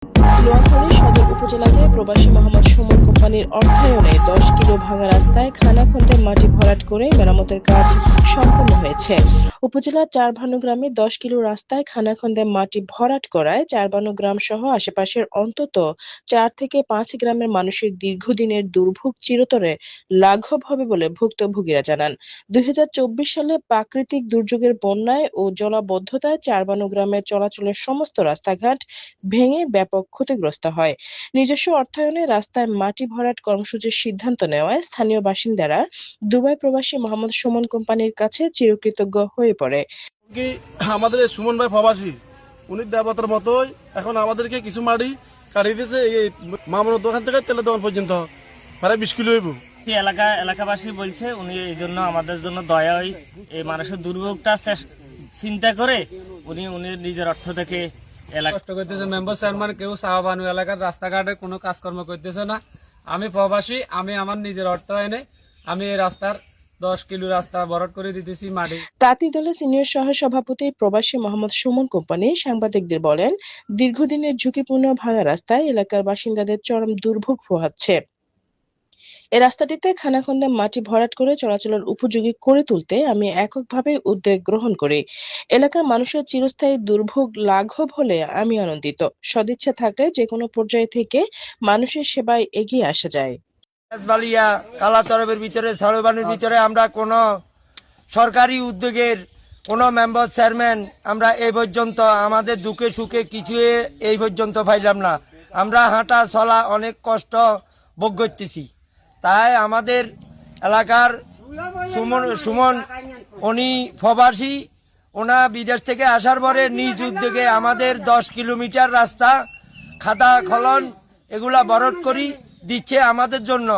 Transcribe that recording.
নোয়াখালী সদর উপজেলাতে প্রবাসী মোহাম্মদ সুমন কোম্পানির অর্থায়নে 10 কিলো ভাঙা রাস্তায় খানাখন্দে মাটি ভরাট করে মেরামতের কাজ সম্পন্ন হয়েছে। উপজেলার চারভানু গ্রামে 10 কিলো রাস্তায় খানাখন্দে মাটি ভরাট করায় চারভানু গ্রাম সহ আশেপাশের অন্তত 4 থেকে 5 গ্রামের মানুষের দীর্ঘদিনের দুর্ভোগ চিরতরে লাঘব হবে বলে ভুক্তভোগীরা জানান। 2024 সালে প্রাকৃতিক দুর্যোগের বন্যায় ও জলাবদ্ধতায় চারভানু গ্রামের চলাচলের সমস্ত রাস্তাঘাট ভেঙে ব্যাপক ক্ষতিগ্রস্ত হয়। নিজস্ব অর্থায়নে রাস্তায় মাটি ভরাট কর্মসূচির সিদ্ধান্ত নেওয়ায় স্থানীয় বাসিন্দারা দুবাই প্রবাসী মোহাম্মদ সুমন কোম্পানির কাছে চিরকৃতজ্ঞ হয়ে পড়ে। কি আমাদের এই সুমন ভাই প্রবাসী, উনি দেবতার মতোই এখন আমাদেরকে কিছু মাটি কাটিয়ে দিয়েছে। এই মামুনের দোকান থেকে তেলের দোকান পর্যন্ত প্রায় 20 কিলো হইব। এলাকাবাসী বলছে উনি এই জন্য আমাদের জন্য দয়া হয়, এই মানুষের দুর্ভোগটা চিন্তা করে উনি নিজের অর্থ থেকে কষ্ট করতেছে। মেম্বার চেয়ারম্যান কেউ শাহবানু এলাকার রাস্তাঘাটের কোনো কাজকর্ম করতেছে না। আমি প্রবাসী, আমি আমার নিজের অর্থায়নে আমি এই রাস্তার 10 কিলো রাস্তা ভরাট করে দিতেছি মাটি। তাঁতি দলের সিনিয়র সহ-সভাপতি প্রবাসী মোহাম্মদ সুমন কোম্পানি সাংবাদিকদের বলেন, দীর্ঘদিনের ঝুঁকিপূর্ণ ভাঙা রাস্তায় এলাকার বাসিন্দাদের চরম দুর্ভোগ পোহাচ্ছে। এ রাস্তাটিতে খানাখন্দে মাটি ভরাট করে চলাচলের উপযোগী করে তুলতে আমি এককভাবে উদ্যোগ গ্রহণ করি। এলাকার মানুষের চিরস্থায়ী দুর্ভোগ লাঘব হলে আমি আনন্দিত। সদিচ্ছা থাকলে যেকোনো পর্যায় থেকে মানুষের সেবায় এগিয়ে আসা যায়। বালিয়া কালাতরফের ভিতরে সাড়বানুর ভিতরে আমরা কোনো সরকারি উদ্যোগের কোনো মেম্বার চেয়ারম্যান আমরা এই পর্যন্ত আমাদের দুঃখে সুখে কিছু এই পর্যন্ত পাইলাম না। আমরা হাঁটা চলা অনেক কষ্ট ভোগ করতেছি। তাই আমাদের এলাকার সুমন উনি প্রবাসী, ওনা বিদেশ থেকে আসার পরে নিজ উদ্যোগে আমাদের 10 কিলোমিটার রাস্তা খাদা খলন এগুলা ভরাট করি দিচ্ছে আমাদের জন্য।